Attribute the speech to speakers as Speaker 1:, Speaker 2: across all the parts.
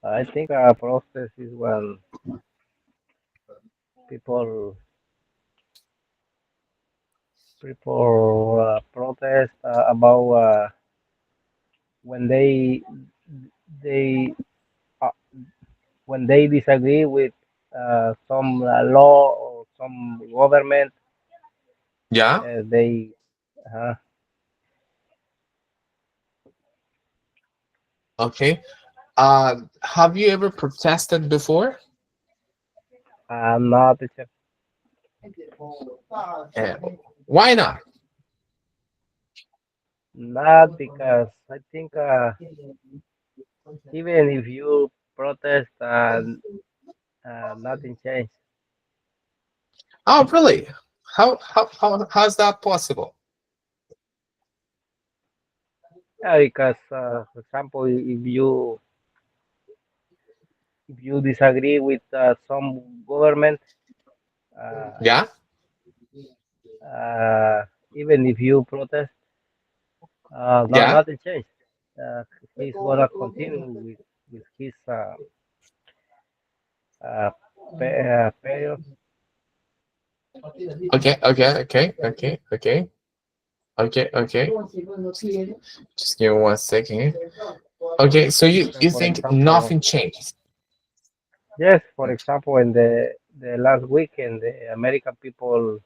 Speaker 1: I think protest is when people protest about when they uh, when they disagree with some law or some government.
Speaker 2: Yeah.
Speaker 1: They
Speaker 2: Okay. Have you ever protested before?
Speaker 1: not
Speaker 2: Uh, why not?
Speaker 1: not because I think even if you protest, nothing changed.
Speaker 2: Oh, really? How's that possible?
Speaker 1: Yeah, because for example, if you disagree with some government, uh,
Speaker 2: Yeah.
Speaker 1: uh, even if you protest, no,
Speaker 2: Yeah.
Speaker 1: nothing changed. Uh, he's gonna continue with his uh, period.
Speaker 2: Okay. Okay. Okay. Okay. Okay. Okay. Okay. Just give me 1 second. Okay. So you
Speaker 1: For
Speaker 2: think
Speaker 1: example,
Speaker 2: nothing changed?
Speaker 1: yes, for example, in the last weekend, the American people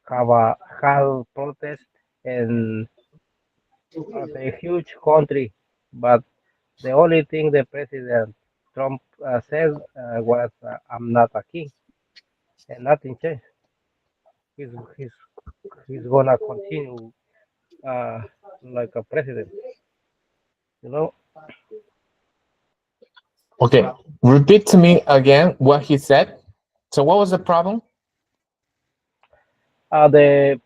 Speaker 1: have a had protest in the huge country, but the only thing the President Trump said was, "I'm not a king," and nothing changed. He's he's he's gonna continue uh, like a president, you know.
Speaker 2: Okay. Repeat to me again what he said. So what was the problem?
Speaker 1: The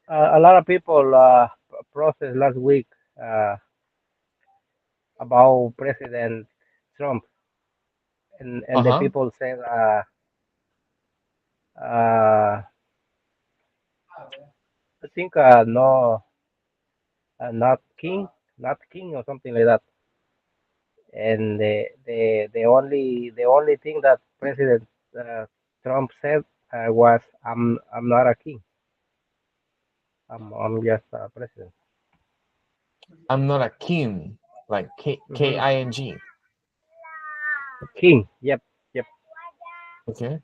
Speaker 1: A lot of people protest last week uh, about President Trump,
Speaker 2: Uh
Speaker 1: and the
Speaker 2: huh.
Speaker 1: people said, uh, I think no, not king, not king or something like that. And the only thing that President uh, Trump said was, I'm not a king. I'm just a president."
Speaker 2: I'm not a king, like
Speaker 1: Hmm.
Speaker 2: King.
Speaker 1: King. Yep. Yep.
Speaker 2: Okay.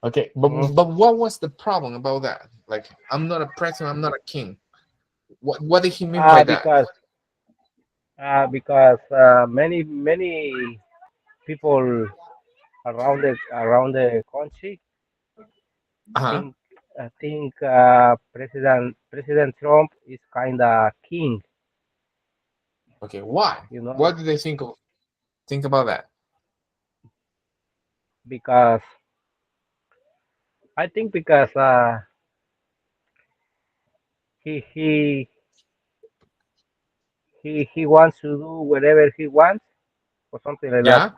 Speaker 2: Okay. But
Speaker 1: Hmm.
Speaker 2: but what was the problem about that? Like, I'm not a president. I'm not a king. What did he mean by
Speaker 1: Uh,
Speaker 2: that?
Speaker 1: because many people around the country
Speaker 2: Uh huh.
Speaker 1: think think President Trump is kind of king,
Speaker 2: Okay. Why?
Speaker 1: you know,
Speaker 2: What did they think about that?
Speaker 1: because I think because he he he wants to do whatever he wants or something like that.
Speaker 2: Yeah.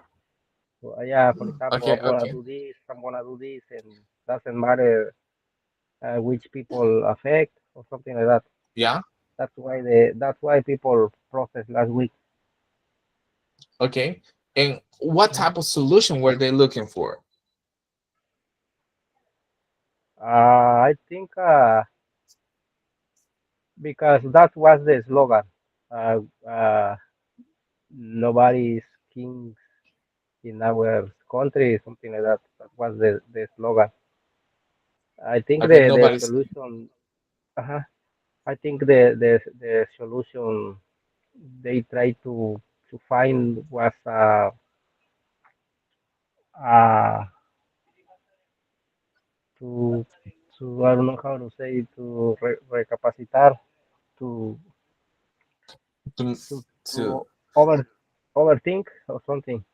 Speaker 1: So, yeah, for example,
Speaker 2: Okay. Okay.
Speaker 1: I'm gonna do this, and doesn't matter which people affect or something like that.
Speaker 2: Yeah.
Speaker 1: That's why people protest last week.
Speaker 2: Okay. And what
Speaker 1: Mhm.
Speaker 2: type of solution were they looking for?
Speaker 1: I think because that was the slogan. Uh, uh, Nobody is king in our country, something like that. That was the slogan. I think
Speaker 2: Okay.
Speaker 1: the
Speaker 2: Nobody's.
Speaker 1: solution. Uh I think the solution they try to find was uh, to I don't know how to say, to recapacitar, to
Speaker 2: to
Speaker 1: to
Speaker 2: to
Speaker 1: to overthink or something.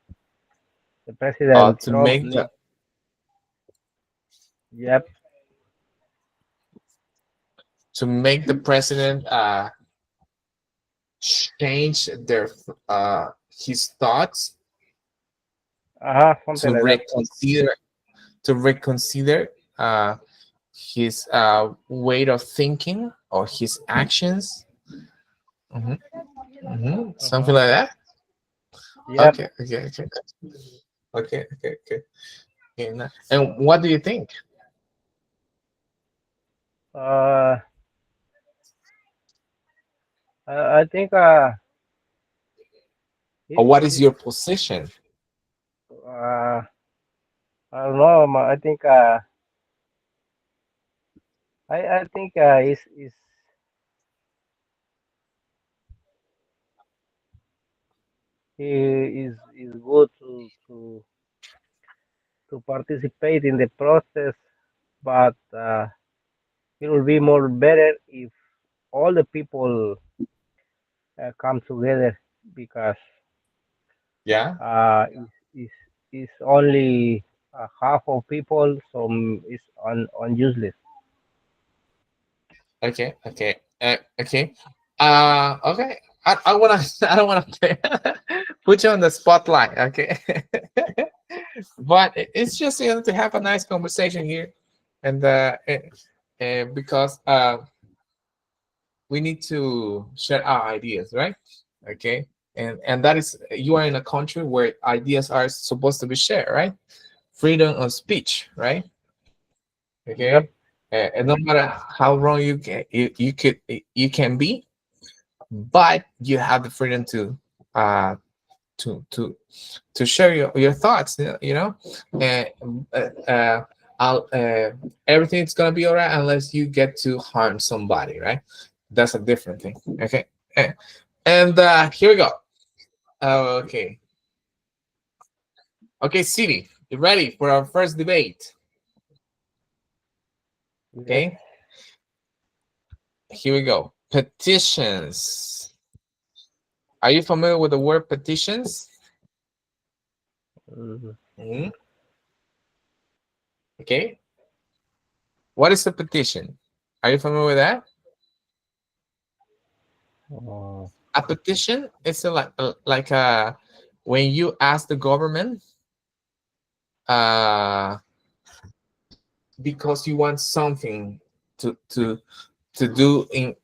Speaker 1: The President
Speaker 2: to
Speaker 1: Trump
Speaker 2: make the
Speaker 1: yep.
Speaker 2: president change their his thoughts,
Speaker 1: Something
Speaker 2: to
Speaker 1: like that.
Speaker 2: reconsider to reconsider uh his way of thinking or his actions. Hmm.
Speaker 1: Uh-huh.
Speaker 2: Something like that.
Speaker 1: Yep.
Speaker 2: Okay, okay, okay, okay, okay, okay. And what do you think?
Speaker 1: Uh, I think
Speaker 2: Or
Speaker 1: it's
Speaker 2: what is
Speaker 1: it's
Speaker 2: your position?
Speaker 1: uh, I don't know. I think I think is good to participate in the process, but it will be more better if all the people come together because
Speaker 2: Yeah.
Speaker 1: is is only half of people, so it's on useless.
Speaker 2: Okay. Okay. Okay. Okay. I wanna. I don't wanna put you on the spotlight. Okay. But it's just to have a nice conversation here, and because we need to share our ideas, right? Okay. And that is, you are in a country where ideas are supposed to be shared, right? Freedom of speech, right?
Speaker 1: Yep.
Speaker 2: Okay. And no matter how wrong you can be, but you have the freedom uh to to to share your thoughts, you know. And I'll everything's gonna be all right unless you get to harm somebody, right? That's a different thing. Okay. Eh, and here we go. Okay. Okay, City, you ready for our first debate?
Speaker 1: Yes.
Speaker 2: Okay, here we go. Petitions. Are you familiar with the word petitions?
Speaker 1: Mhm.
Speaker 2: Mhm. Okay. What is a petition? Are you familiar with that?
Speaker 1: Uh,
Speaker 2: A petition is like when you ask the government uh because you want something to to to do in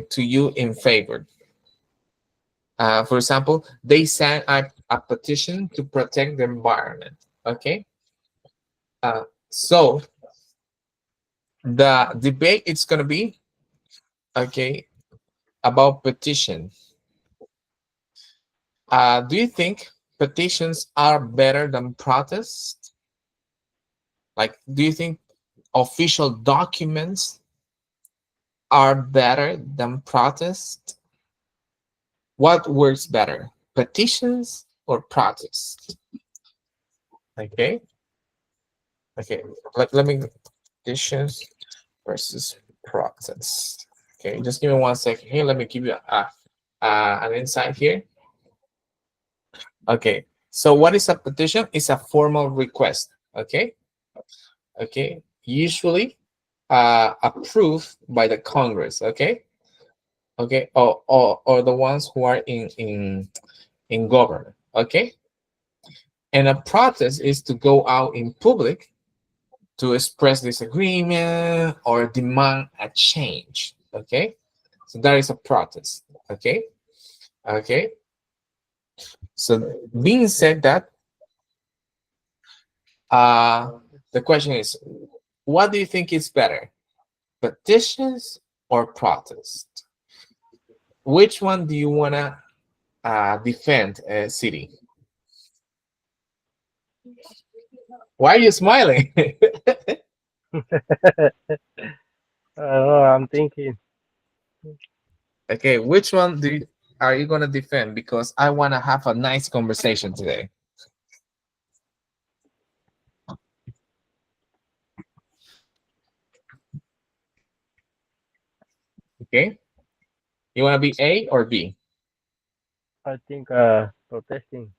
Speaker 2: to you in favor. For example, they sent a petition to protect the environment. Okay, so the debate it's gonna be okay about petition. Do you think petitions are better than protests? Like, do you think official documents are better than protests? What works better, petitions or protests? Okay, okay. Let me petitions versus protests. Okay, just give me 1 second here. Let me give you an insight here. Okay, so what is a petition? It's a formal request. Okay, okay, usually approved by the Congress. Okay, okay, or the ones who are in government. Okay, and a protest is to go out in public to express disagreement or demand a change. Okay, so that is a protest. Okay, okay. So being said that, uh, the question is, what do you think is better, petitions or protest? Which one do you wanna defend, City? Why are you smiling?
Speaker 1: I don't know. I'm thinking.
Speaker 2: Okay, which one are you gonna defend? Because I wanna have a nice conversation today. Okay, you wanna be A or B?
Speaker 1: I think protesting.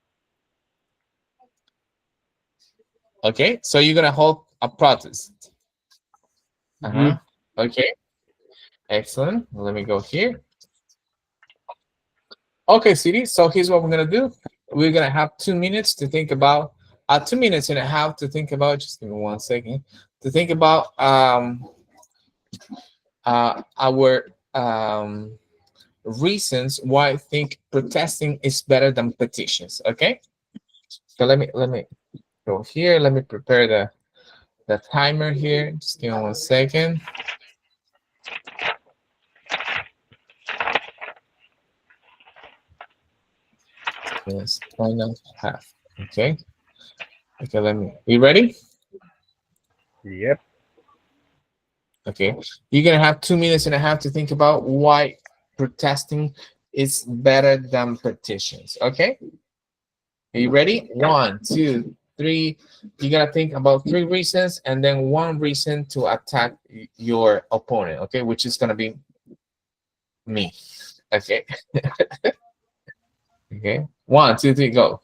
Speaker 2: Okay, so you're gonna hold a protest.
Speaker 1: Hmm.
Speaker 2: Uh-huh. Okay, excellent. Let me go here. Okay, City. So here's what we're gonna do. We're gonna have 2 minutes to think about 2 minutes and a half to think about, just give me 1 second, to think about our reasons why I think protesting is better than petitions. Okay, so let me go here. Let me prepare the timer here. Just give me 1 second. Yes, final half. Okay. Okay, let me. You ready?
Speaker 1: Yep.
Speaker 2: Okay. You're gonna have 2 minutes and a half to think about why protesting is better than petitions. Okay. Are you ready? One, two, three. You gotta think about three reasons and then one reason to attack your opponent. Okay, which is gonna be me. Okay. Okay. One, two, three, go.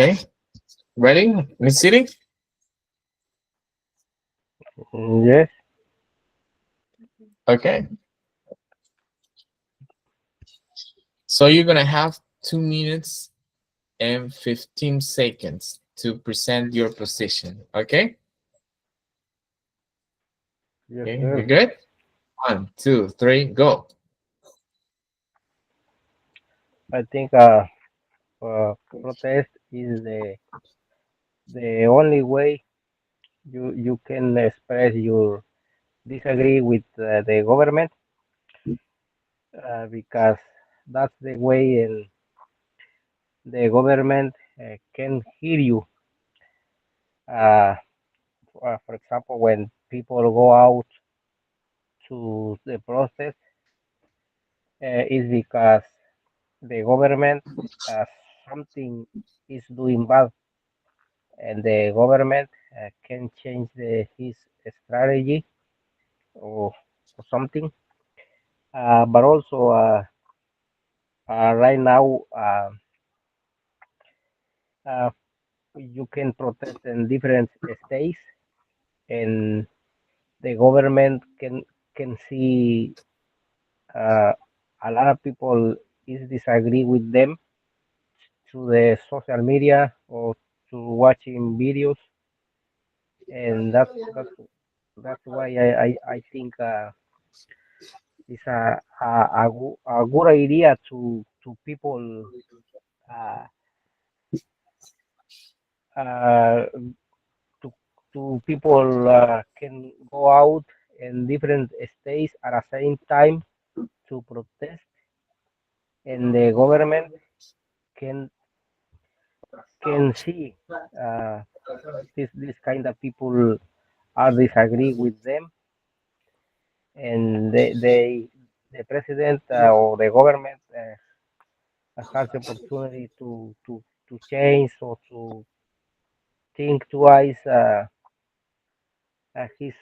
Speaker 2: Okay. Ready? Miss City?
Speaker 1: Yes.
Speaker 2: Okay. So you're gonna have 2 minutes and 15 seconds to present your position. Okay?
Speaker 1: Yes,
Speaker 2: Okay, you
Speaker 1: sir.
Speaker 2: good? One, two, three, go.
Speaker 1: I think protest is the only way you can express your disagree with the government, because that's the way and the government can hear you. Uh, for example, when people go out to the protest, is because the government uh, something is doing bad, and the government can change his strategy, or, or something. But also, right now, uh, you can protest in different states, and the government can see uh, a lot of people is disagree with them through the social media or to watching videos, and that's why I think it's a good idea to people uh, uh, to people can go out in different states at the same time to protest, and the government can see uh, this kind of people are disagree with them, and the president or the government has the opportunity to change or to think twice his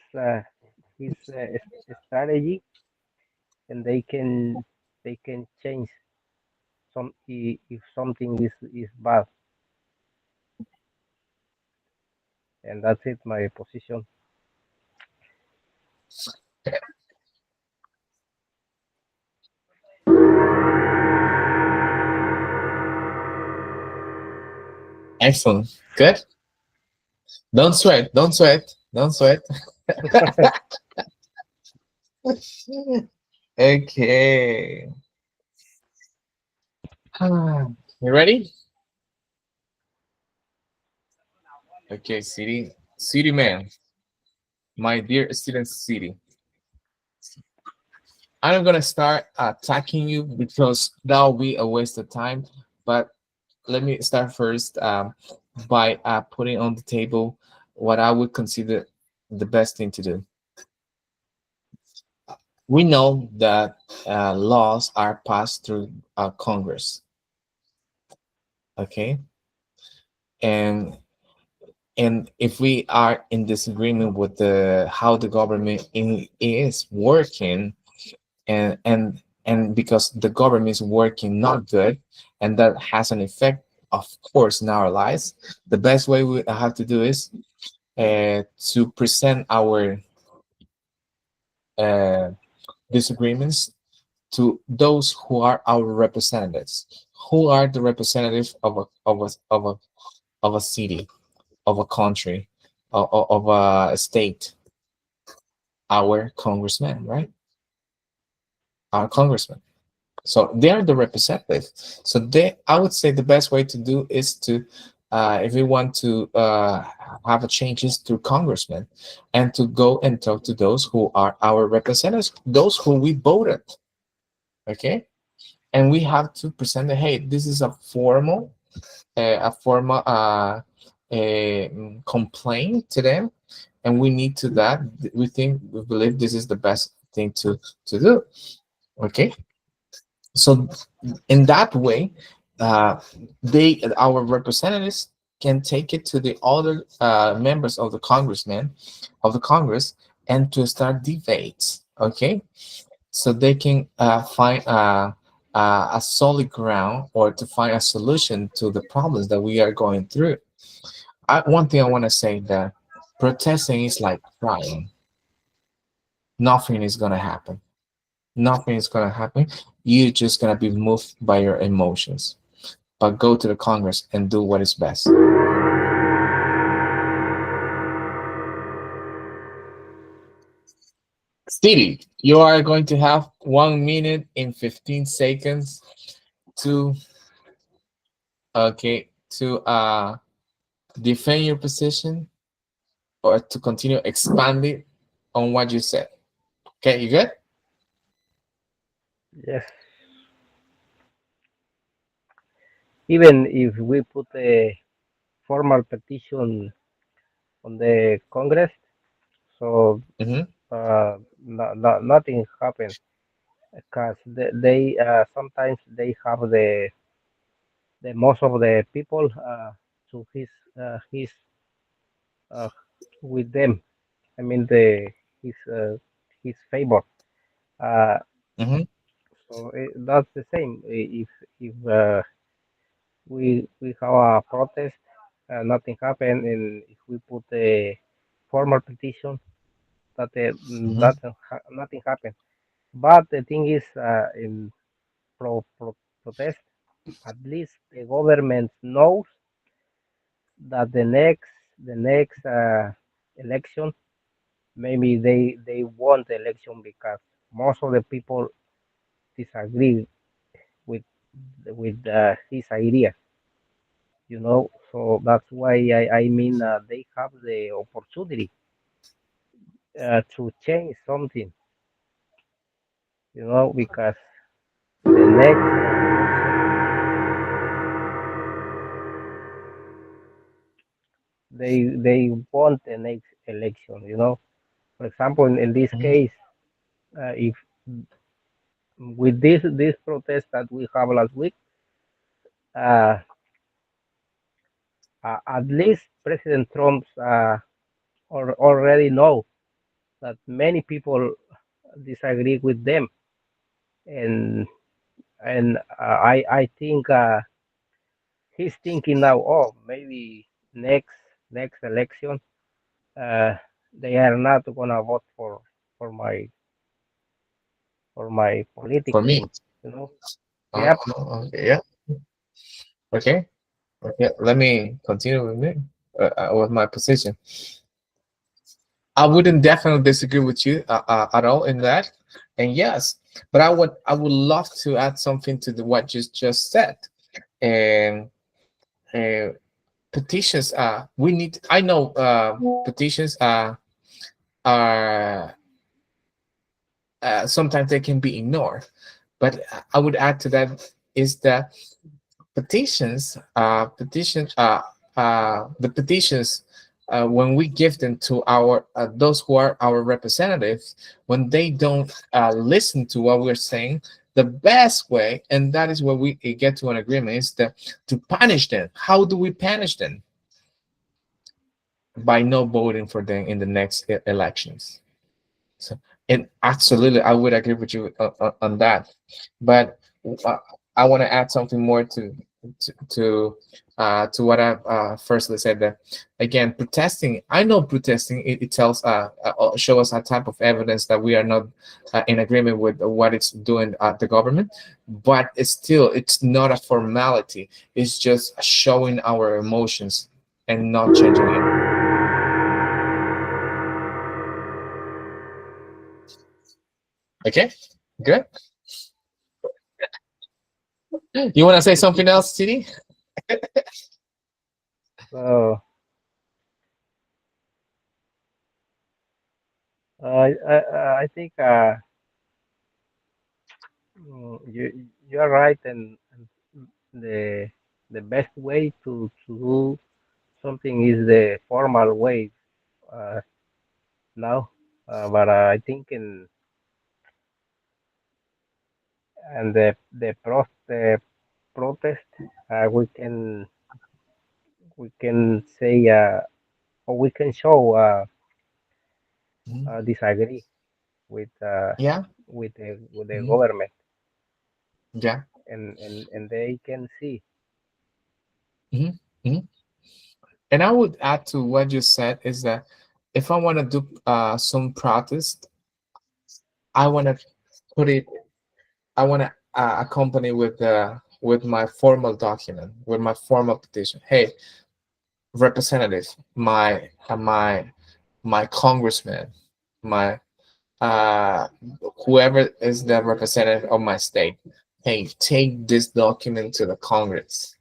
Speaker 1: strategy, and they can change if something is bad, and that's it. My position.
Speaker 2: Excellent. Good. Don't sweat. Don't sweat. Don't sweat. Okay. You ready? Okay, City. City man. My dear student City. I'm gonna start attacking you because that'll be a waste of time. But let me start first by putting on the table what I would consider the best thing to do. We know that laws are passed through Congress, okay, and if we are in disagreement with the how the government is working, and because the government is working not good, and that has an effect, of course, in our lives, the best way we have to do is to present our uh, disagreements to those who are our representatives, who are the representatives of a city, of a country, of a state, our congressmen, right? Our congressmen. So they are the representative. So they, I would say, the best way to do is to, if we want to have a changes through congressmen, and to go and talk to those who are our representatives, those who we voted. Okay, and we have to present that, hey, this is a formal complaint to them, and we need to that. We believe this is the best thing to do. Okay, so in that way, uh, our representatives can take it to the other members of the congressmen of the Congress, and to start debates. Okay, so they can find a solid ground, or to find a solution to the problems that we are going through. One thing I want to say, that protesting is like crying. Nothing is gonna happen. Nothing is gonna happen. You're just gonna be moved by your emotions. But go to the Congress and do what is best. Stevie, you are going to have 1 minute and 15 seconds to to defend your position, or to continue expanding on what you said. Okay, you good?
Speaker 1: Yes, even if we put a formal petition on the Congress, so
Speaker 2: Mm-hmm.
Speaker 1: nothing happens because sometimes they have the most of the people to his uh, with them. I mean his favor. Uh,
Speaker 2: Mm-hmm.
Speaker 1: so that's the same. If we have a protest, nothing happened, and if we put a formal petition,
Speaker 2: Mm-hmm.
Speaker 1: nothing happened. But the thing is, in protest, at least the government knows that the next election, maybe they won the election because most of the people disagree with his idea, so that's why I mean, they have the opportunity to change something, because the next election, they want the next election. For example, in this
Speaker 2: Mhm.
Speaker 1: case, if with this protest that we have last week, uh, at least President Trump's already know that many people disagree with them, and I think he's thinking now, oh, maybe next election, uh, they are not gonna vote for my for my
Speaker 2: For me.
Speaker 1: politicking, you know.
Speaker 2: Oh,
Speaker 1: Yep.
Speaker 2: okay, yeah. Okay. Okay. Let me continue with me with my position. I wouldn't definitely disagree with you at all in that. And yes, but I would love to add something to what you just said. And uh, petitions. We need. I know petitions are sometimes they can be ignored. But I would add to that is that the petitions, when we give them to our those who are our representatives, when they don't listen to what we're saying, the best way, and that is where we get to an agreement, is to punish them. How do we punish them? By no voting for them in the next elections. So, and absolutely, I would agree with you on that. But uh, I want to add something more to what I firstly said. That again, protesting. I know protesting. It tells show us a type of evidence that we are not in agreement with what it's doing at the government. But it's not a formality. It's just showing our emotions and not changing it. Okay, good. You want to say something else, Titi?
Speaker 1: So I think you're right, and the the best way to do something is the formal way uh, now. But I think in and the protest, we can say, or we can show
Speaker 2: Mhm.
Speaker 1: disagree with
Speaker 2: Yeah,
Speaker 1: with the
Speaker 2: mhm,
Speaker 1: government,
Speaker 2: yeah,
Speaker 1: and they can see.
Speaker 2: mhm, mhm. And I would add to what you said is that if I want to do some protest, I want to put it. I want to accompany with my formal document, with my formal petition. Hey, representative, my congressman, my uh, whoever is the representative of my state. Hey, take this document to the Congress.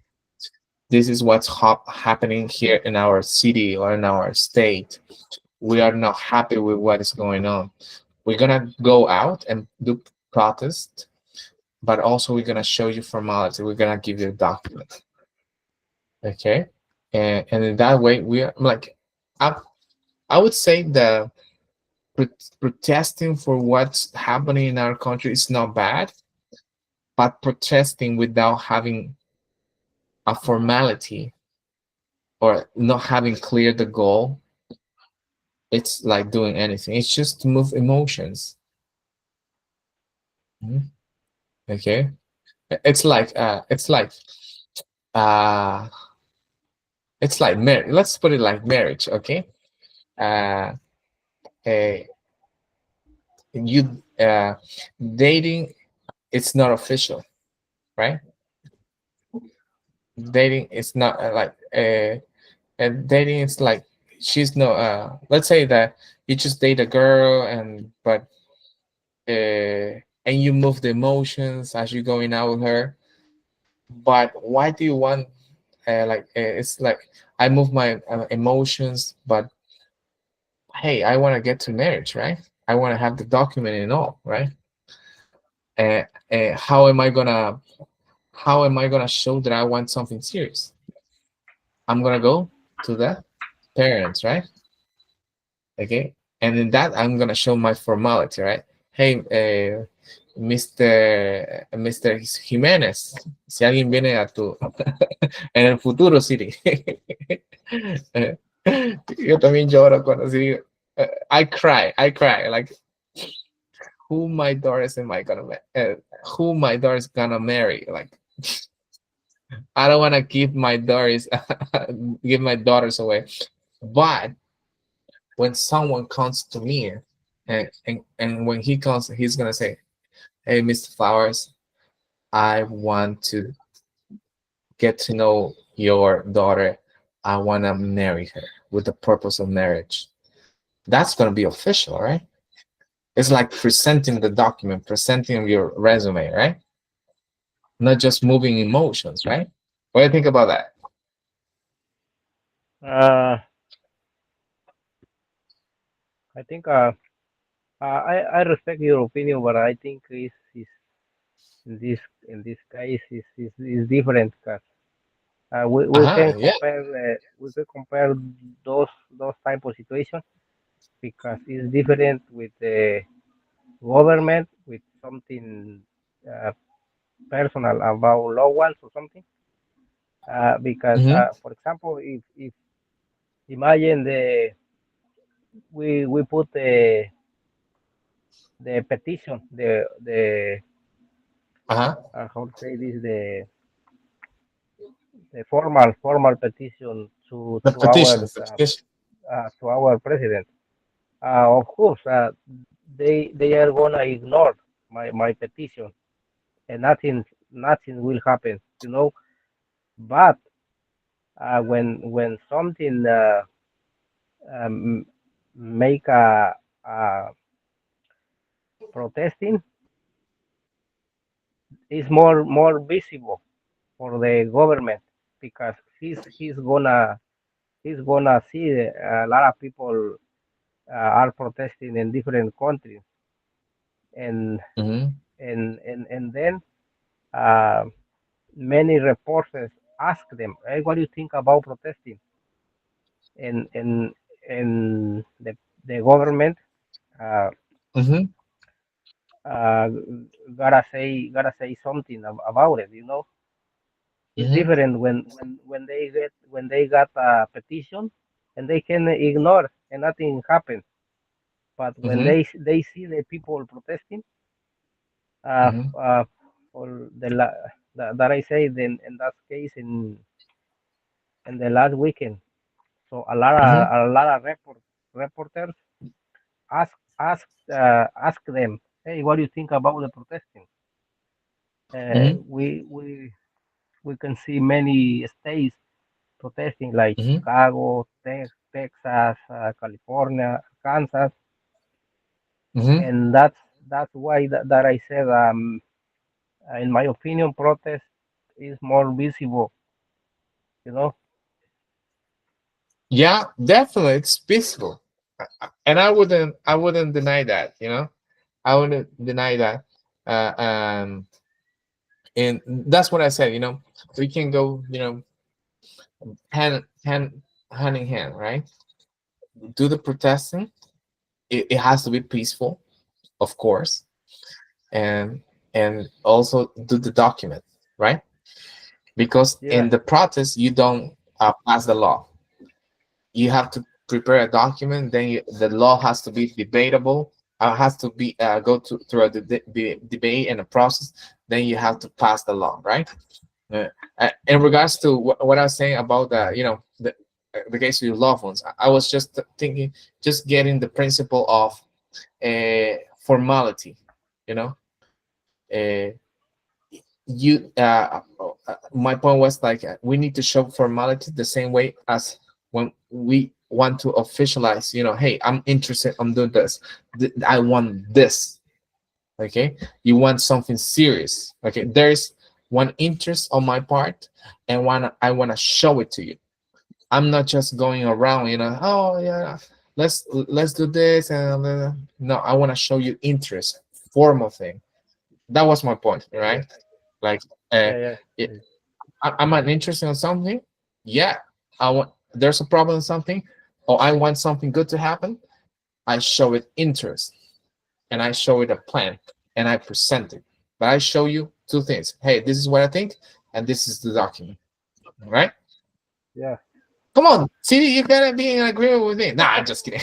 Speaker 2: This is what's happening here in our city or in our state. We are not happy with what is going on. We're gonna go out and do protest, but also we're gonna show you formality. We're gonna give you a document, okay? And in that way, we are like, I I would say the protesting for what's happening in our country is not bad, but protesting without having a formality or not having clear the goal, it's like doing anything. It's just to move emotions. Mhm. Okay. Uh it's like marriage. Let's put it like marriage, okay? Uh, eh, you dating, it's not official, right? dating is not and dating is like she's no let's say that you just date a girl and but and you move the emotions as you're going out with her, but why do you want it's like I move my emotions, but hey, I want to get to marriage, right? I want to have the document and all, right? How am I gonna show that I want something serious? I'm gonna go to the parents, right? Okay, and in that I'm gonna show my formality, right? Hey, Mr. Jiménez, si alguien viene a tu en el futuro, Siri. Yo también lloro cuando Siri. I cry like who my daughters am I gonna who my daughters gonna marry? Like I don't want to give my daughters give my daughters away, but when someone comes to me and when he comes he's gonna say, hey, Mr. Flowers, I want to get to know your daughter. I want to marry her with the purpose of marriage. That's going to be official, right? It's like presenting the document, presenting your resume, right? Not just moving emotions, right? What do you think about that?
Speaker 1: Uh, I think I respect your opinion, but I think is in this case is different. 'Cause, we can
Speaker 2: Yeah.
Speaker 1: we can compare those type of situations because it's different with the government with something uh, personal about loved ones or something. Because
Speaker 2: Mm-hmm.
Speaker 1: for example, if imagine we put the petition
Speaker 2: Uh-huh.
Speaker 1: how to say this the formal petition
Speaker 2: The petitions, the petition.
Speaker 1: to our president. Of course, they are gonna ignore my petition, and nothing will happen, you know. But when something um, make a protesting is more visible for the government because he's gonna see a lot of people are protesting in different countries and
Speaker 2: Mm-hmm.
Speaker 1: and then uh, many reporters ask them, hey, what do you think about protesting? And the government uh,
Speaker 2: Mm-hmm.
Speaker 1: uh, gotta say something about it. You know, it's
Speaker 2: Mm-hmm.
Speaker 1: different when they got a petition and they can ignore and nothing happens. But when
Speaker 2: Mm-hmm.
Speaker 1: they see the people protesting,
Speaker 2: Mm-hmm.
Speaker 1: for that I say then in that case in the last weekend. So
Speaker 2: Mm-hmm.
Speaker 1: a lot of reporters ask them, hey, what do you think about the protesting? Uh,
Speaker 2: Mm-hmm.
Speaker 1: we we we can see many states protesting like
Speaker 2: Mm-hmm.
Speaker 1: Chicago, Texas, California, Kansas,
Speaker 2: Mm-hmm.
Speaker 1: and that's why that I said in my opinion protest is more visible, you know.
Speaker 2: Yeah, definitely, it's peaceful, and I wouldn't deny that. You know, I wouldn't deny that. Um, and that's what I said. You know, we can go. You know, hand in hand, right? Do the protesting. It has to be peaceful, of course, and also do the document, right? Because in
Speaker 1: Yeah,
Speaker 2: the protest you don't pass the law. You have to prepare a document, then the law has to be debatable, has to be go through a debate and a process, then you have to pass the law, right? In regards to what I was saying about the case of your loved ones, I was just thinking, just getting the principle of formality, you know. uh, you my point was like we need to show formality the same way as when we want to officialize, hey, I'm interested, I'm doing this, I want this. Okay, you want something serious. Okay, there's one interest on my part, and one I want to show it to you. I'm not just going around, oh yeah, let's do this, and no, I want to show you interest, formal thing. That was my point,
Speaker 1: yeah, yeah,
Speaker 2: right? Like, uh,
Speaker 1: yeah,
Speaker 2: it,
Speaker 1: yeah.
Speaker 2: I'm not interested in something. Yeah, I want. There's a problem in something, or I want something good to happen. I show it interest, and I show it a plan, and I present it. But I show you two things. Hey, this is what I think, and this is the document. Right?
Speaker 1: Yeah.
Speaker 2: Come on, see, you gotta be in agreement with me. Nah, I'm just kidding.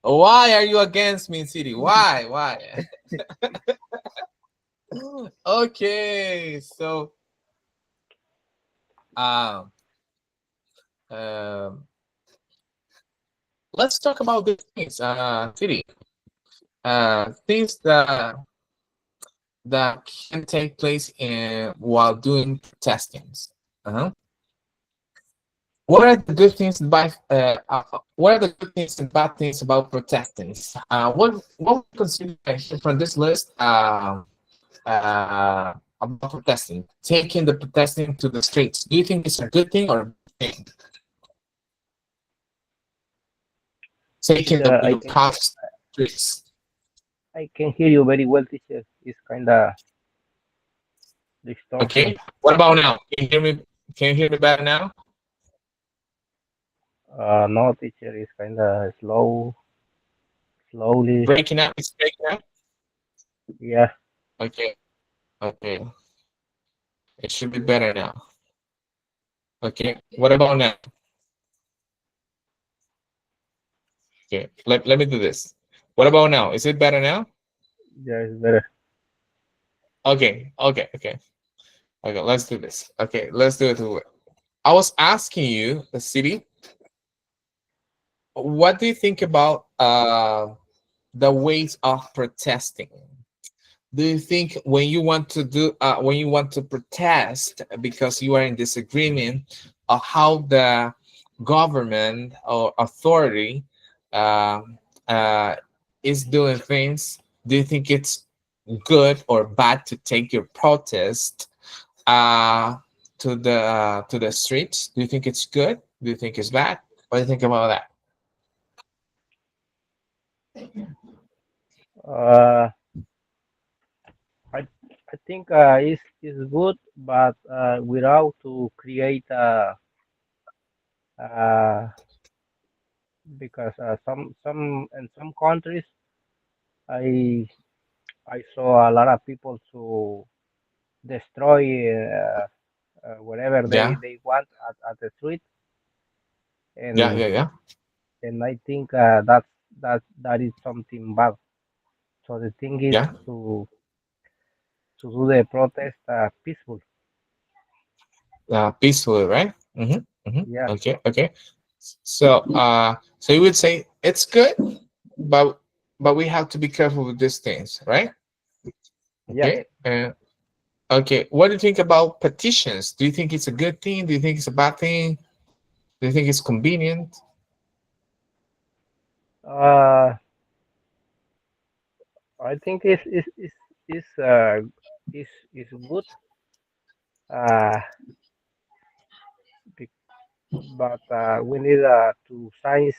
Speaker 2: Why are you against me, City? Why? Why? Okay, so um, um, let's talk about good things, City. Things that can take place while doing testings. Uh-huh. What are the good things what are the good things and bad things about protesting? What would you consider from this list about protesting? Taking the protesting to the streets. Do you think it's a good thing or a bad thing? Taking
Speaker 1: Teacher,
Speaker 2: your cars to the streets.
Speaker 1: I can hear you very well, teacher. It's kind of
Speaker 2: Okay.
Speaker 1: distortion.
Speaker 2: What about now? Can you hear me? Can you hear me better now?
Speaker 1: No, teacher, it's kind of slowly.
Speaker 2: Breaking up. It's breaking up.
Speaker 1: Yeah,
Speaker 2: Okay. Okay. It should be better now. Okay. What about now? Okay. Let me do this. What about now? Is it better now?
Speaker 1: yeah, it's better.
Speaker 2: Okay. Okay. Okay. Okay. Let's do this. Okay. Let's do it. I was asking you, the city, what do you think about the ways of protesting? Do you think when you want to protest because you are in disagreement of how the government or authority um, uh, is doing things, do you think it's good or bad to take your protest uh, to the streets? Do you think it's good? Do you think it's bad? What do you think about that?
Speaker 1: Uh, I I think it's good, but without to create uh because some in some countries I I saw a lot of people to destroy whatever
Speaker 2: Yeah,
Speaker 1: they want at the street,
Speaker 2: yeah,
Speaker 1: and
Speaker 2: yeah, yeah,
Speaker 1: I think that is something bad. So the thing is
Speaker 2: yeah.
Speaker 1: to do the protest peaceful.
Speaker 2: Peacefully, right?
Speaker 1: Yeah,
Speaker 2: Okay, okay. So, so you would say it's good, but we have to be careful with these things, right?
Speaker 1: yeah.
Speaker 2: Okay. Okay. What do you think about petitions? Do you think it's a good thing? Do you think it's a bad thing? Do you think it's convenient?
Speaker 1: Uh, I think is good. Uh, be- but we need to sign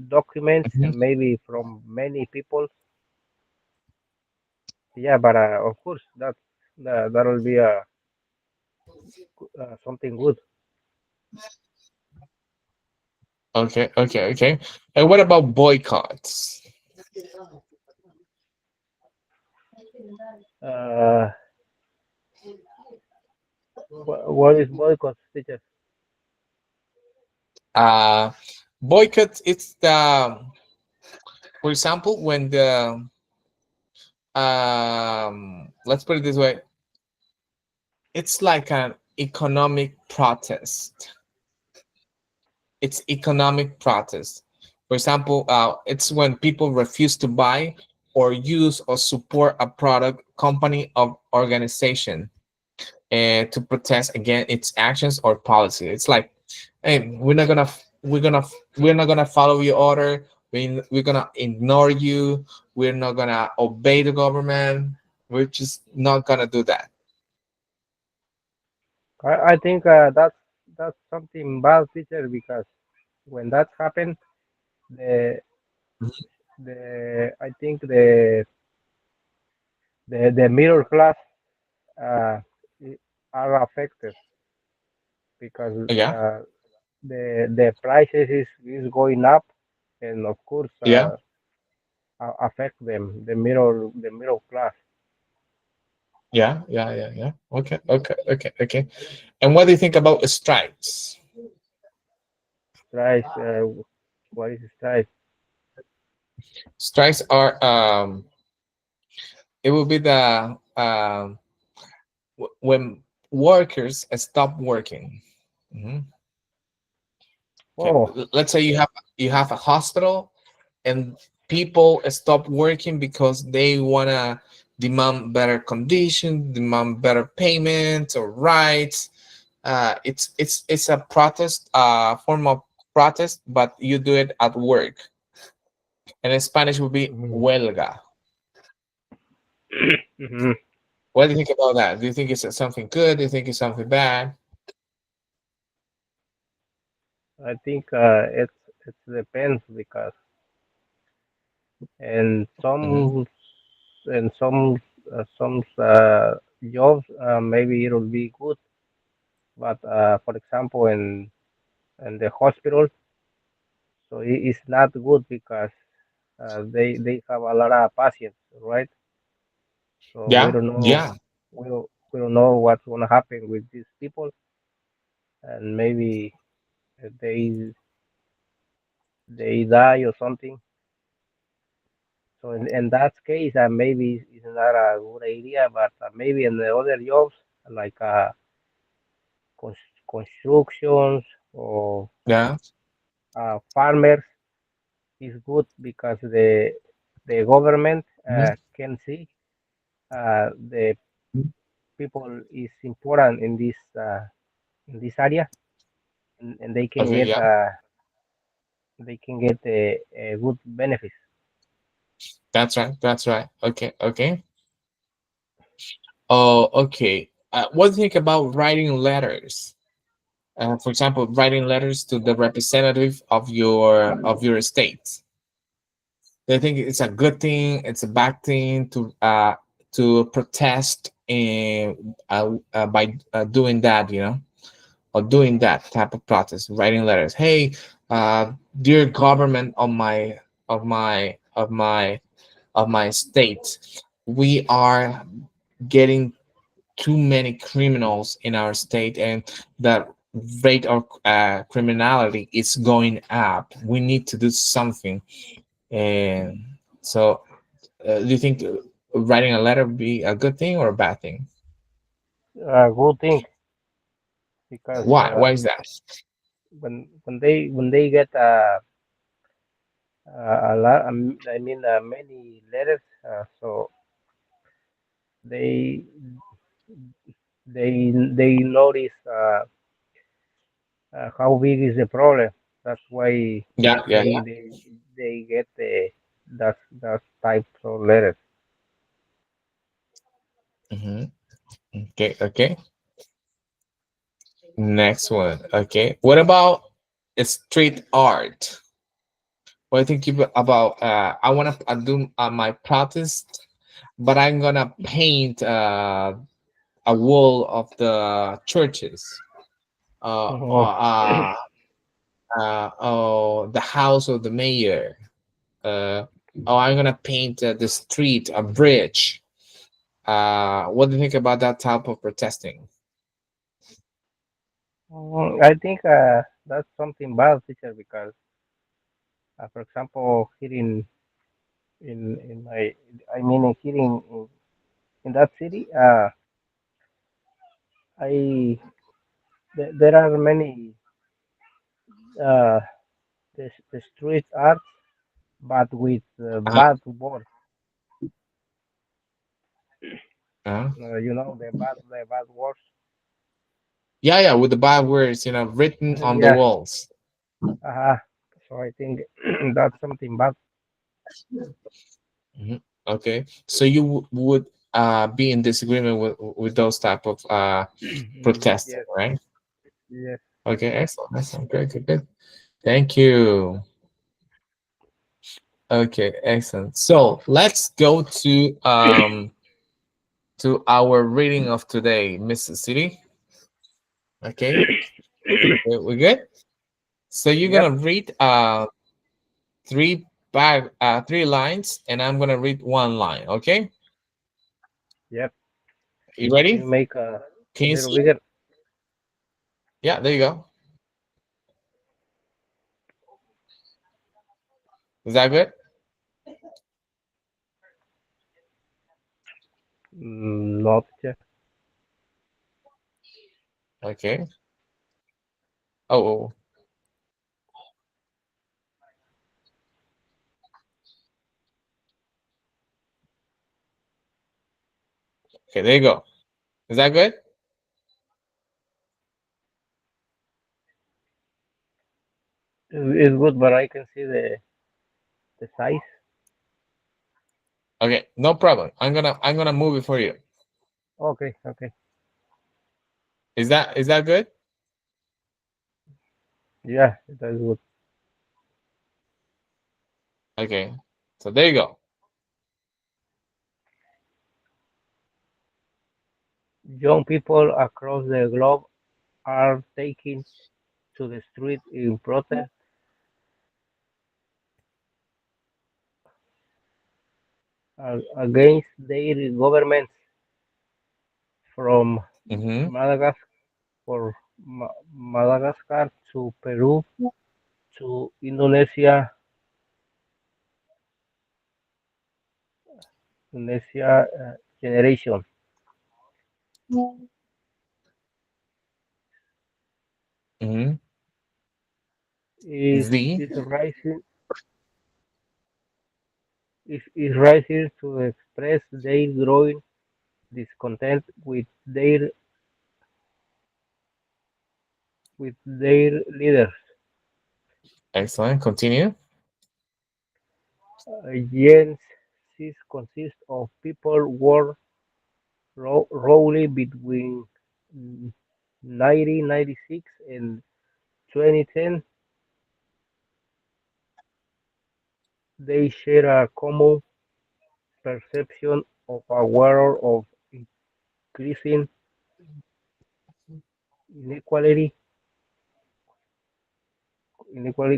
Speaker 1: documents
Speaker 2: Mhm.
Speaker 1: and maybe from many people. Yeah, but of course that'll be something good.
Speaker 2: Okay, okay, okay. And what about boycotts?
Speaker 1: Uh, what is boycott, teacher?
Speaker 2: Uh, Boycott, it's the, for example, when the, let's put it this way, it's like an economic protest. It's economic protest. For example, it's when people refuse to buy or use or support a product, company, or organization, and to protest against its actions or policy. It's like, hey, we're not gonna follow your order. We're gonna ignore you. We're not gonna obey the government. We're just not gonna do that.
Speaker 1: I think that's something bad, teacher, because when that happened, the the I think the middle class uh, are affected because
Speaker 2: Yeah,
Speaker 1: the prices is going up, and of course
Speaker 2: yeah,
Speaker 1: affect them the middle class.
Speaker 2: yeah. Okay. And what do you think about strikes?
Speaker 1: Price what is price?
Speaker 2: Strikes are it will be the when workers stop working. Mhm. Okay,
Speaker 1: Oh,
Speaker 2: let's say you have a hospital and people stop working because they wanna demand better conditions, demand better payments or rights. It's a protest, form of protest, but you do it at work. And in Spanish would be
Speaker 1: mhm.
Speaker 2: huelga.
Speaker 1: Mhm.
Speaker 2: What do you think about that? Do you think it's something good? Do you think it's something bad?
Speaker 1: I think it depends because in
Speaker 2: Hmm.
Speaker 1: some jobs maybe it will be good, but for example in the hospital, so it's not good because they have a lot of patients, right? So we
Speaker 2: Yeah,
Speaker 1: don't know
Speaker 2: yeah.
Speaker 1: we don't know what's gonna happen with these people, and maybe they they die or something. So in that case, maybe it's not a good idea, but maybe in the other jobs like constructions or
Speaker 2: Yeah.
Speaker 1: farmers is good because the government
Speaker 2: Mhm.
Speaker 1: can see the people is important in this area, and
Speaker 2: Okay, yeah,
Speaker 1: they can get a good benefits.
Speaker 2: that's right. That's right. Okay, okay. Oh, okay. What do you think about writing letters? For example, writing letters to the representative of your state. Do you think it's a good thing? It's a bad thing to protest and by doing that, you know, or doing that type of protest, writing letters. Hey, dear government of my of my of my state, we are getting too many criminals in our state, and the rate of criminality is going up. We need to do something. And so, do you think writing a letter be a good thing or a bad thing?
Speaker 1: Good thing because
Speaker 2: Why? Why is that?
Speaker 1: when they get a lot, I mean, many letters. So they they notice how big is the problem. That's why
Speaker 2: Yeah, yeah, yeah.
Speaker 1: they get that types of letters.
Speaker 2: Hmm. Okay, okay. Next one. Okay. What about street art? What do you think about? I want to do my protest, but I'm gonna paint a wall of the churches,
Speaker 1: Mhm.
Speaker 2: or oh, the house of the mayor. Uh, oh, I'm gonna paint the street, a bridge. What do you think about that type of protesting?
Speaker 1: I think that's something bad, teacher, because for example, here in my, I mean, here in that city, I there are many uh, the street art, but with
Speaker 2: Uh-huh.
Speaker 1: bad words.
Speaker 2: Uh,
Speaker 1: the bad words.
Speaker 2: yeah, yeah, with the bad words, written on the
Speaker 1: Yeah.
Speaker 2: walls.
Speaker 1: Uh, so I think that's something bad.
Speaker 2: Mhm. Okay, so you would be in disagreement with those type of protesting,
Speaker 1: Yes.
Speaker 2: right?
Speaker 1: Yes.
Speaker 2: Okay, excellent, excellent, good, good, good. Thank you. Okay, excellent. So let's go to our reading of today, Mrs. City. Okay, we good? So you're
Speaker 1: Yep.
Speaker 2: gonna read three lines, and I'm gonna read one line. Okay,
Speaker 1: Yep.
Speaker 2: you
Speaker 1: Can
Speaker 2: ready?
Speaker 1: you make
Speaker 2: Can
Speaker 1: a
Speaker 2: you
Speaker 1: little
Speaker 2: see?
Speaker 1: bigger?
Speaker 2: Yeah, there you go. Is that good?
Speaker 1: Not yet.
Speaker 2: Okay. Oh, oh, okay, there you go. Is that good?
Speaker 1: It's good, but I can see the size.
Speaker 2: Okay, no problem. I'm gonna move it for you.
Speaker 1: Okay. Okay.
Speaker 2: Is that good?
Speaker 1: Yeah, that's good.
Speaker 2: Okay. So there you go.
Speaker 1: Young people across the globe are taking to the street in protest against their governments from
Speaker 2: Mm-hmm.
Speaker 1: Madagascar, Madagascar to Peru to Indonesia, generation
Speaker 2: Mm-hmm.
Speaker 1: is
Speaker 2: Z.
Speaker 1: is rising is rising to express their growing discontent with their leaders.
Speaker 2: Excellent. Continue.
Speaker 1: Gens consists of people born roughly between 1996 and 2010. They share a common perception of a world of increasing inequality,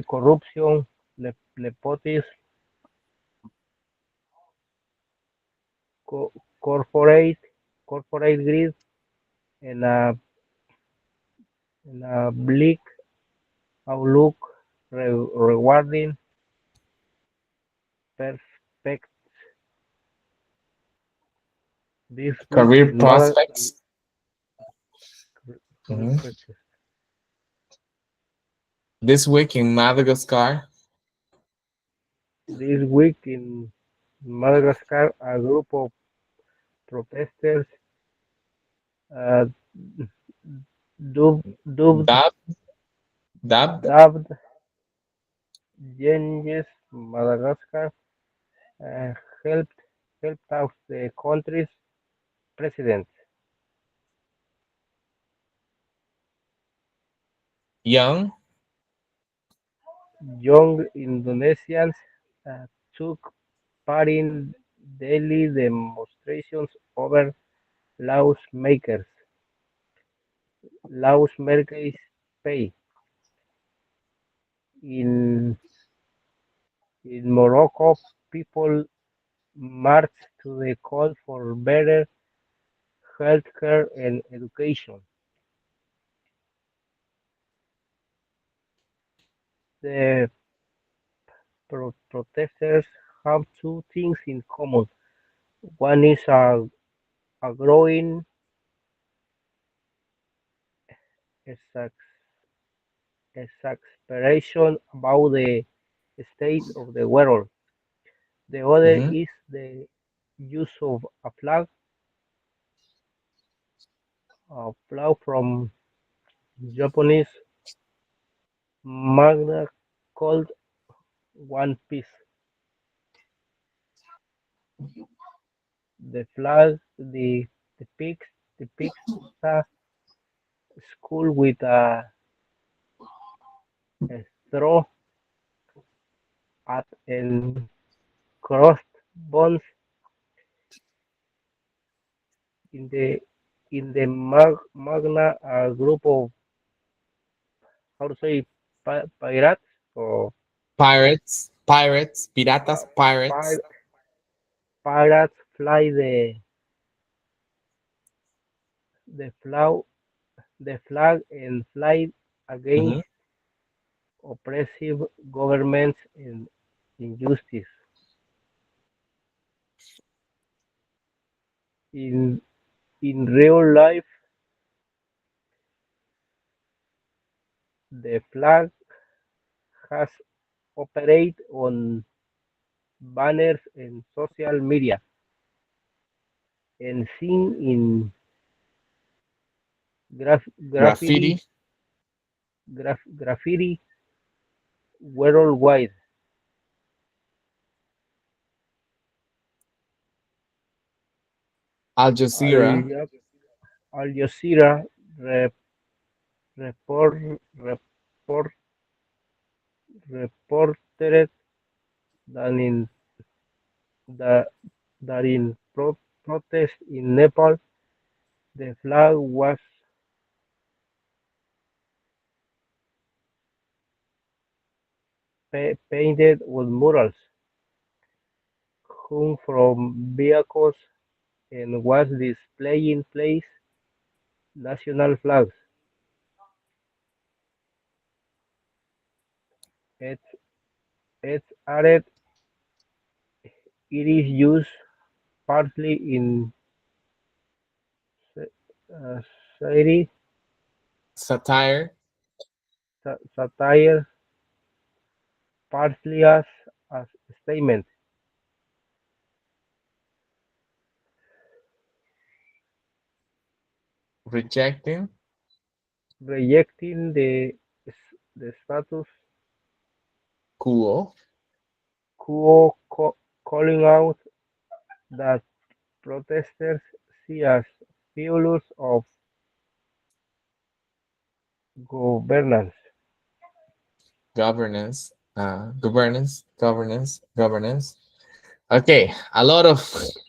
Speaker 1: corruption, nepotism, co- corporate greed, and a bleak outlook rewarding perspective. This week
Speaker 2: Career
Speaker 1: in Mother
Speaker 2: prospects. Mhm.
Speaker 1: perspective.
Speaker 2: This week in Madagascar.
Speaker 1: This week in Madagascar, a group of protesters uh, dubbed,
Speaker 2: Dab. Dabbed.
Speaker 1: dubbed Genghis Madagascar uh, helped out the country's president.
Speaker 2: Young.
Speaker 1: Young Indonesians uh, took part in daily demonstrations over lawmakers' lawmakers' pay. In Morocco, people marched to the call for better healthcare and education. The protesters have two things in common. One is a growing exas- exasperation about the state of the world. The other
Speaker 2: Mm-hmm.
Speaker 1: is the use of a flag a flag from Japanese manga called One Piece. The flag depicts a school with a straw hat and crossed bones in the magna a group of how to say pirates or
Speaker 2: Piratas, pirates.
Speaker 1: pi- pirates fly the flag and fly against
Speaker 2: Mhm.
Speaker 1: oppressive governments and injustice. In real life, the flag has operated on banners and social media and seen in graffiti
Speaker 2: Graffiti,
Speaker 1: graffiti worldwide.
Speaker 2: Al
Speaker 1: Al,
Speaker 2: Jazeera,
Speaker 1: Al Jazeera rep, report, report, reported that the, that in protest in Nepal, the flag was painted with murals hung from vehicles and was displaying place national flags. It's, it's added it is used partly in uh, satire,
Speaker 2: satire,
Speaker 1: satire, partly as a statement,
Speaker 2: rejecting,
Speaker 1: rejecting the status
Speaker 2: quo,
Speaker 1: quo, calling out that protesters see as failures of governance.
Speaker 2: governance. Okay, a lot of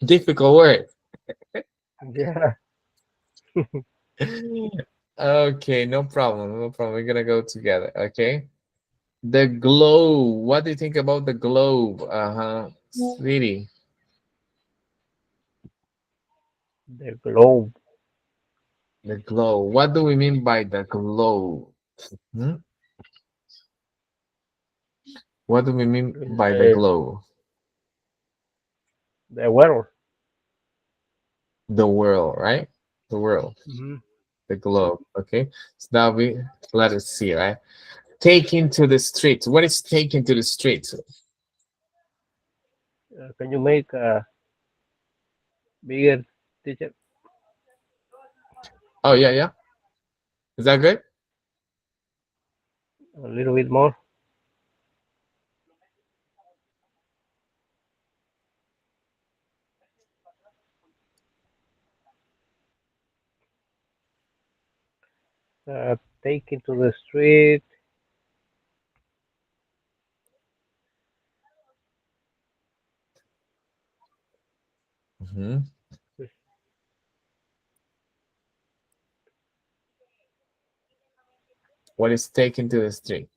Speaker 2: difficult words.
Speaker 1: Yeah,
Speaker 2: Okay, no problem, no problem. We're gonna go together. Okay, the globe. What do you think about the globe? Sweetie,
Speaker 1: the globe
Speaker 2: the globe. What do we mean by the globe? Hmm? What do we mean
Speaker 1: is
Speaker 2: by the globe?
Speaker 1: the world.
Speaker 2: The world, right? The world,
Speaker 1: Hmm.
Speaker 2: the globe. Okay, so now we let us see, right? Taking to the streets. What is taking to the streets?
Speaker 1: Can you make a bigger teacher
Speaker 2: Oh yeah, yeah. Is that good?
Speaker 1: a little bit more? Take it to the street.
Speaker 2: Hmm. What is taken to the street?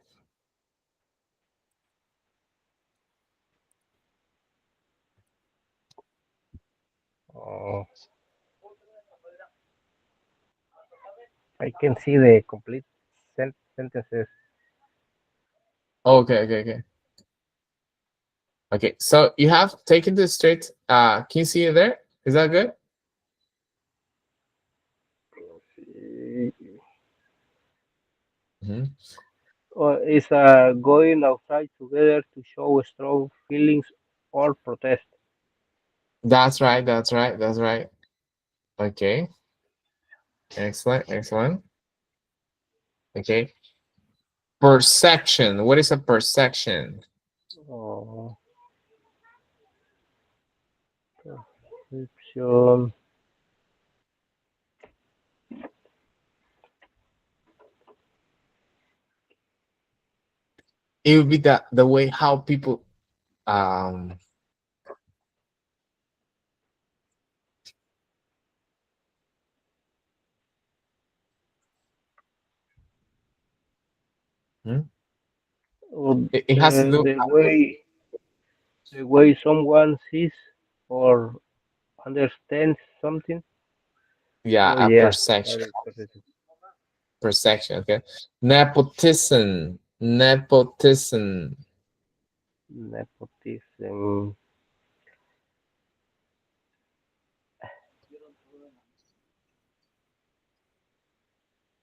Speaker 1: Uh, I can see the complete sentences.
Speaker 2: Okay, okay, okay. Okay, so you have taken to the street. Can you see it there? Is that good? Hmm.
Speaker 1: Is going outside together to show strong feelings or protest.
Speaker 2: That's right. That's right. That's right. Okay. Excellent, excellent. Okay. Perception. What is a perception?
Speaker 1: uh, perception.
Speaker 2: It would be the way how people um hmm? It has to do.
Speaker 1: The way someone sees or understands something.
Speaker 2: Yeah,
Speaker 1: Oh
Speaker 2: a
Speaker 1: yeah,
Speaker 2: perception.
Speaker 1: that is perception.
Speaker 2: Perception. Okay. Nepotism. Nepotism.
Speaker 1: Nepotism.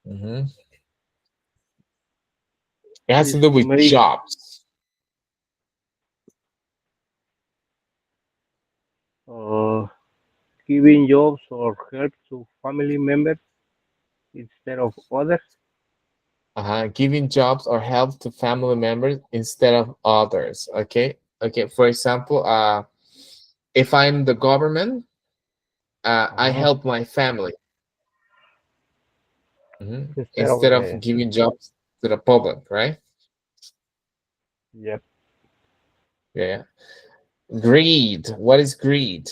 Speaker 2: Mhm. It has
Speaker 1: Is
Speaker 2: to do
Speaker 1: to
Speaker 2: with
Speaker 1: make
Speaker 2: jobs.
Speaker 1: uh, giving jobs or help to family members instead of others.
Speaker 2: Giving jobs or help to family members instead of others. Okay. Okay. For example, if I'm the government, I
Speaker 1: Uh-huh.
Speaker 2: help my family.
Speaker 1: Instead of
Speaker 2: Instead of
Speaker 1: the
Speaker 2: giving jobs to the public, right?
Speaker 1: yep.
Speaker 2: Yeah. Greed. What is greed?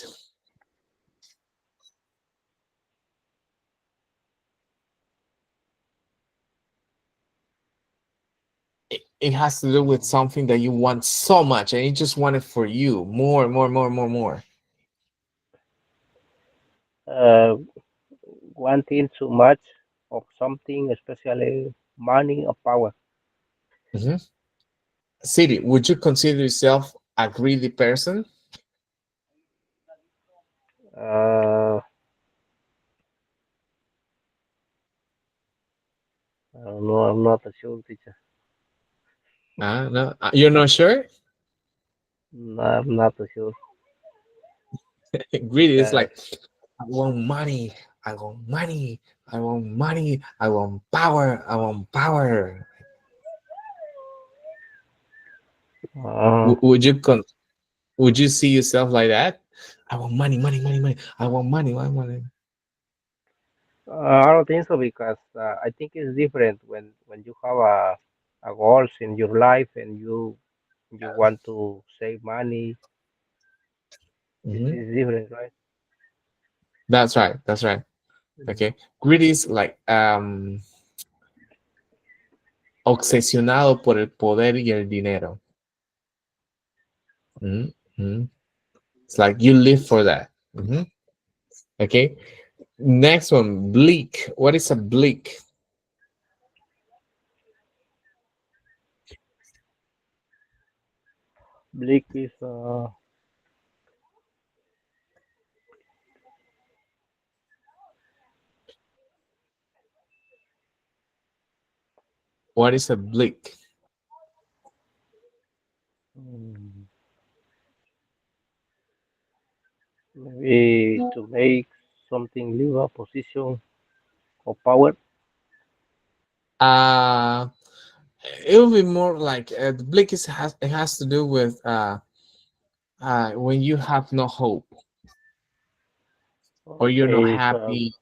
Speaker 2: It has to do with something that you want so much and you just want it for you more, more, more, more, more.
Speaker 1: Uh, wanting too much of something, especially money or power.
Speaker 2: Mhm. City, would you consider yourself a greedy person?
Speaker 1: Uh, I don't know. I'm not a sure teacher.
Speaker 2: No, you're not sure.
Speaker 1: No, I'm not a sure
Speaker 2: Greedy is
Speaker 1: because
Speaker 2: like, I want money, I want money, I want money, I want power, I want power.
Speaker 1: uh,
Speaker 2: Would you would you see yourself like that? I want money, money, money, money. I want money, money, money.
Speaker 1: I don't think so because I think it's different when you have a goals in your life and you want to save money.
Speaker 2: Mhm.
Speaker 1: It's different, right?
Speaker 2: That's right. That's right.
Speaker 1: Mm.
Speaker 2: Okay. Greedy is like obsesionado por el poder y el dinero. Mhm, mhm. It's like you live for that. Mhm. Okay. Next one, bleak. What is a bleak?
Speaker 1: Bleak is
Speaker 2: What is a bleak?
Speaker 1: mm, maybe to make something leave a position of power.
Speaker 2: Uh, it will be more like the bleak is has it has to do with when you have no hope or you're not
Speaker 1: Okay, is
Speaker 2: happy.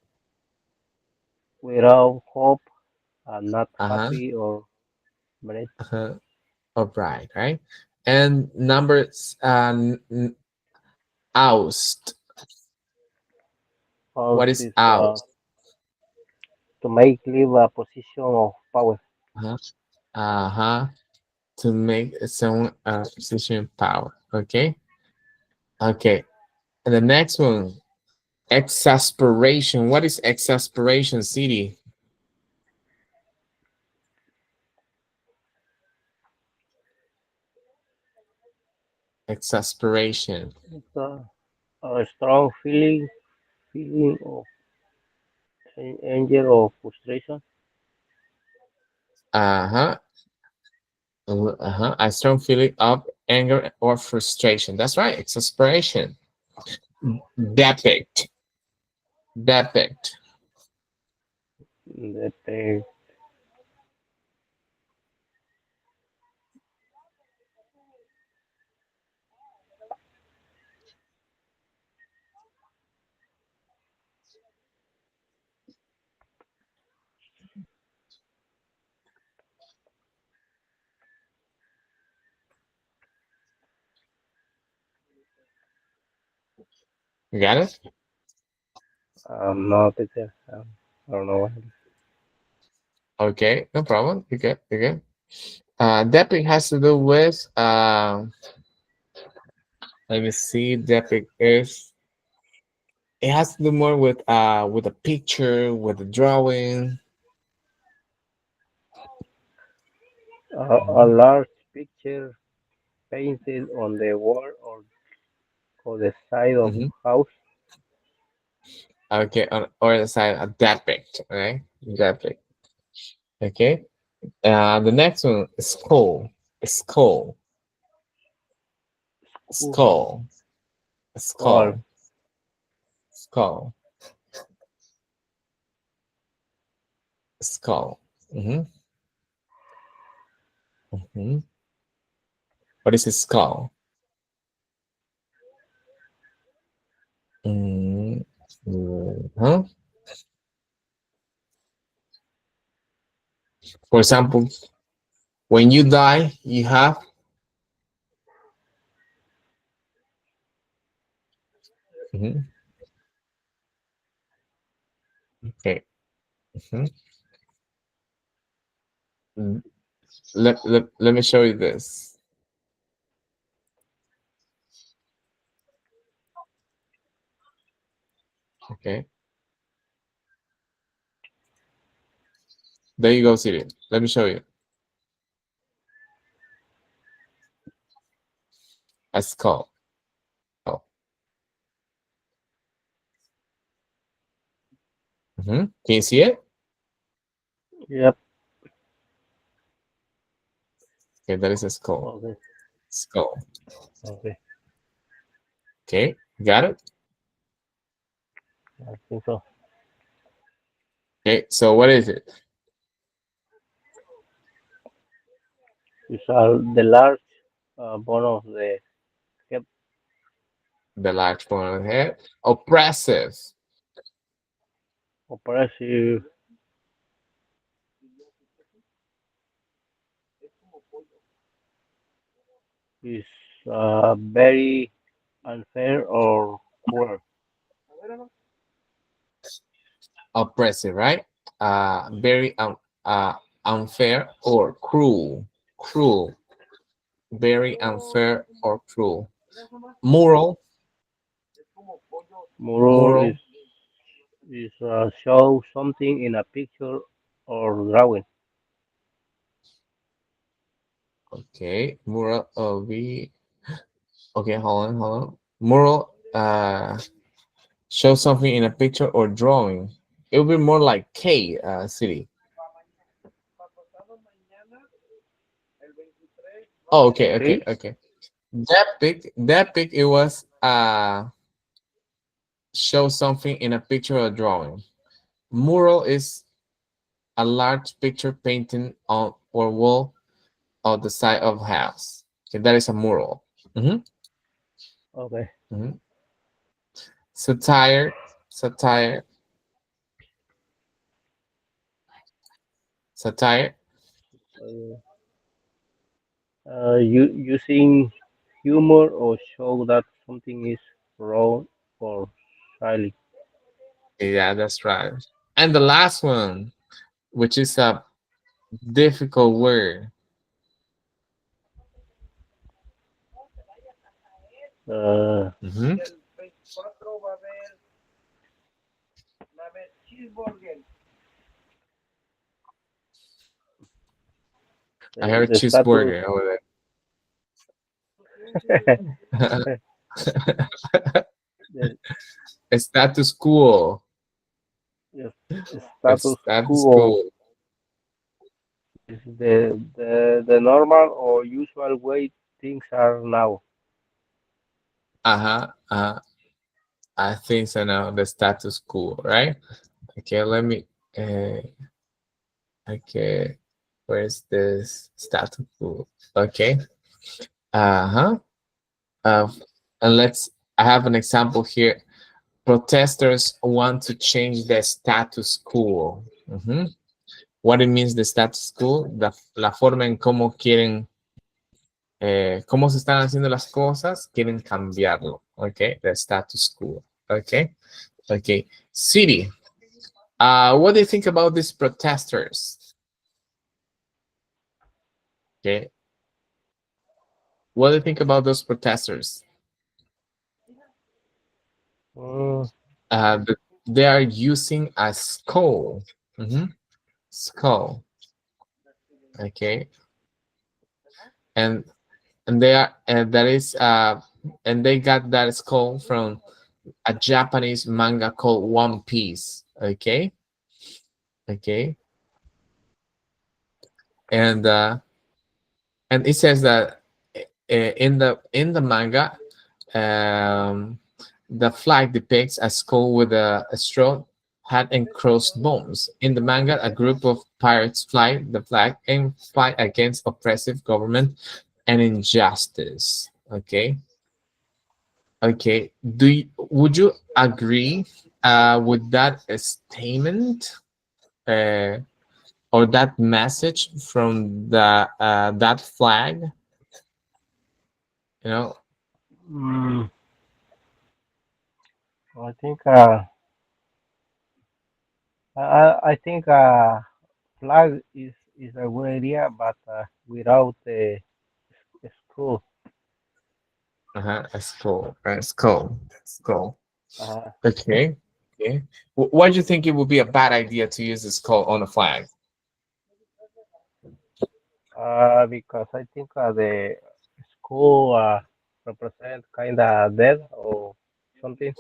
Speaker 1: without hope and not
Speaker 2: Uh-huh.
Speaker 1: happy or mad.
Speaker 2: Uh-huh. Or bright, right? And numbers oust.
Speaker 1: House
Speaker 2: What is
Speaker 1: is
Speaker 2: oust?
Speaker 1: to make leave a position of power.
Speaker 2: Uh-huh. Uh-huh. To make someone position power. Okay. Okay. And the next one, exasperation. What is exasperation, CD? Exasperation.
Speaker 1: It's a strong feeling of anger or frustration.
Speaker 2: Uh-huh. Uh-huh. A strong feeling of anger or frustration. That's right. Exasperation. Depict. Depict.
Speaker 1: The text.
Speaker 2: You got it?
Speaker 1: No, teacher. I don't know what.
Speaker 2: Okay, no problem. You get, you get. Depic has to do with, let me see, Depic is, it has to do more with a picture, with a drawing.
Speaker 1: A large picture painted on the wall or the side of
Speaker 2: Hmm.
Speaker 1: house.
Speaker 2: Okay, on or the side, a depict, right? Depict. Okay. The next one is skull. Skull.
Speaker 1: Cool.
Speaker 2: Skull.
Speaker 1: Skull.
Speaker 2: Skull. Skull. Skull. Mm-hmm. Mm-hmm. What is a skull? Mm, huh? For example, when you die, you have. Mhm. Okay. Mhm. Mm. Let me show you this. Okay. There you go, Siri. Let me show you. A skull. Oh. Can you see it?
Speaker 1: Yep.
Speaker 2: Okay, that is a skull.
Speaker 1: Okay.
Speaker 2: Skull.
Speaker 1: Okay.
Speaker 2: Okay, got it?
Speaker 1: I think so.
Speaker 2: Okay, so what is it?
Speaker 1: These are the large bone of the head.
Speaker 2: The large bone of the head. Oppressive.
Speaker 1: Oppressive is very unfair or cruel.
Speaker 2: Oppressive, right? Very unfair or cruel. Cruel. Very unfair or cruel. Moral.
Speaker 1: Moral
Speaker 2: Moral.
Speaker 1: is show something in a picture or drawing.
Speaker 2: Okay. Moral. We. Okay. Hold on. Hold on. Moral. Show something in a picture or drawing. It will be more like K. City. Oh. Okay. Okay.
Speaker 1: Okay.
Speaker 2: Okay. That big. That big. It was show something in a picture or drawing. Mural is a large picture painting on or wall of the side of house. Okay, that is a mural. Mhm,
Speaker 1: Okay.
Speaker 2: mhm. Satire, satire, satire.
Speaker 1: Uh, using humor or show that something is wrong or silly.
Speaker 2: Yeah, that's right. And the last one, which is a difficult word.
Speaker 1: Uh,
Speaker 2: Mhm. I heard
Speaker 1: the status
Speaker 2: cheeseburger over there.
Speaker 1: the,
Speaker 2: Status quo.
Speaker 1: the status
Speaker 2: Status
Speaker 1: quo
Speaker 2: quo.
Speaker 1: is the normal or usual way things are now.
Speaker 2: Uh-huh. I think so now. The status quo, right? Okay, let me. Uh, Okay, where's this status quo? Okay. Uh-huh. Uh, and let's, I have an example here. Protesters want to change the status quo. Mhm. What it means the status quo, la forma en cómo quieren, cómo se están haciendo las cosas, quieren cambiarlo. Okay, the status quo. Okay, okay. City, what do you think about these protesters? Okay, what do you think about those protesters?
Speaker 1: Mm,
Speaker 2: They are using a skull. Mhm. Skull. Okay, and they are that is and they got that skull from a Japanese manga called One Piece. Okay, okay, and it says that in the manga, um, the flag depicts a skull with a straw hat and crossed bones. In the manga, a group of pirates fly the flag and fight against oppressive government and injustice. Okay, okay. Would you agree with that statement uh, or that message from the that flag? You know.
Speaker 1: mm, I think I think flag is a good idea, but without a school.
Speaker 2: Uh-huh. That's cool. That's cool. That's cool.
Speaker 1: Uh,
Speaker 2: Okay. Okay. Why do you think it would be a bad idea to use this call on a flag?
Speaker 1: because I think the school represent kind of dead or something.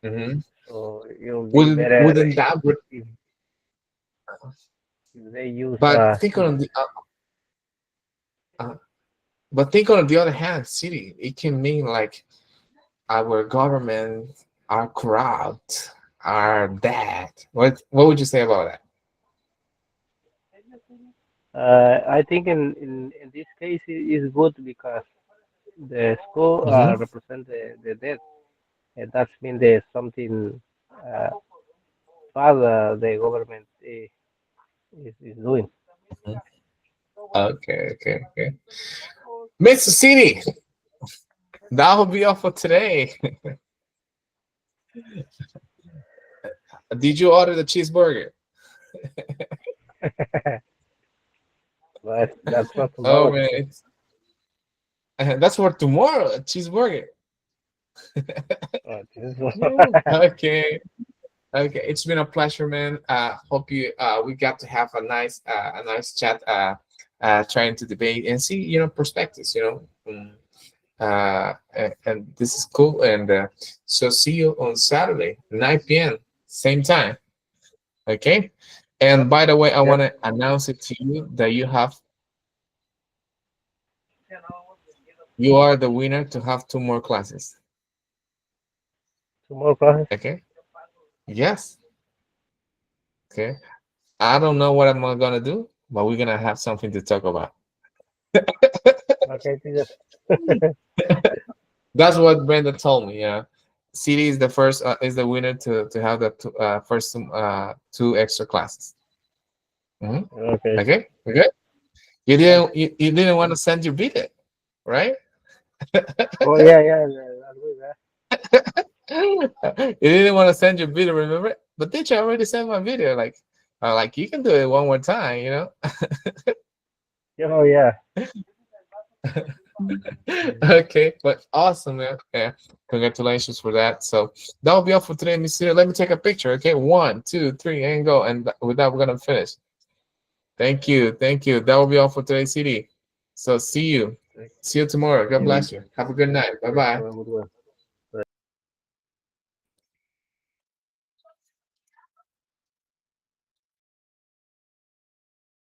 Speaker 2: Hmm.
Speaker 1: So it'll be better
Speaker 2: Wouldn't that?
Speaker 1: if they use
Speaker 2: But think
Speaker 1: it.
Speaker 2: on the uh, but think on the other hand, city. It can mean like our government are corrupt, are bad. What would you say about that?
Speaker 1: I think in this case it is good because the school
Speaker 2: Hmm.
Speaker 1: represent the dead, and that's mean there's something uh, bad the government is doing.
Speaker 2: Okay. Okay. Okay. Mr. City, that will be all for today. Did you order the cheeseburger?
Speaker 1: But that's not
Speaker 2: Oh
Speaker 1: tomorrow.
Speaker 2: man, that's for tomorrow. A cheeseburger.
Speaker 1: This is
Speaker 2: Okay. Okay. It's been a pleasure, man. Hope you we got to have a nice chat. Trying to debate and see perspectives. And this is cool. And so see you on Saturday, 9 p.m. same time. Okay. And by the way, I
Speaker 1: yes,
Speaker 2: want to announce it to you that you are the winner to have two more classes.
Speaker 1: tomorrow classes.
Speaker 2: Okay. Yes. Okay. I don't know what I'm gonna do, but we're gonna have something to talk about.
Speaker 1: Okay, teacher.
Speaker 2: That's what Brenda told me. Yeah, CD is the first is the winner to have the first two extra classes. Hmm.
Speaker 1: Okay.
Speaker 2: Okay, okay. You didn't want to send your video, right?
Speaker 1: Oh yeah, yeah, that's good.
Speaker 2: You didn't want to send your video, remember? But teacher already sent my video. Like you can do it one more time, you know.
Speaker 1: Yeah, oh yeah.
Speaker 2: Okay, but awesome, man. Yeah, congratulations for that. So that'll be all for today, Miss Cedar. Let me take a picture. Okay, 1, 2, 3, and go. And with that, we're gonna finish. Thank you, thank you. That will be all for today, CD. So see you tomorrow. God bless you. Have a good night. Bye
Speaker 1: Yes,
Speaker 2: bye.
Speaker 1: have a good one.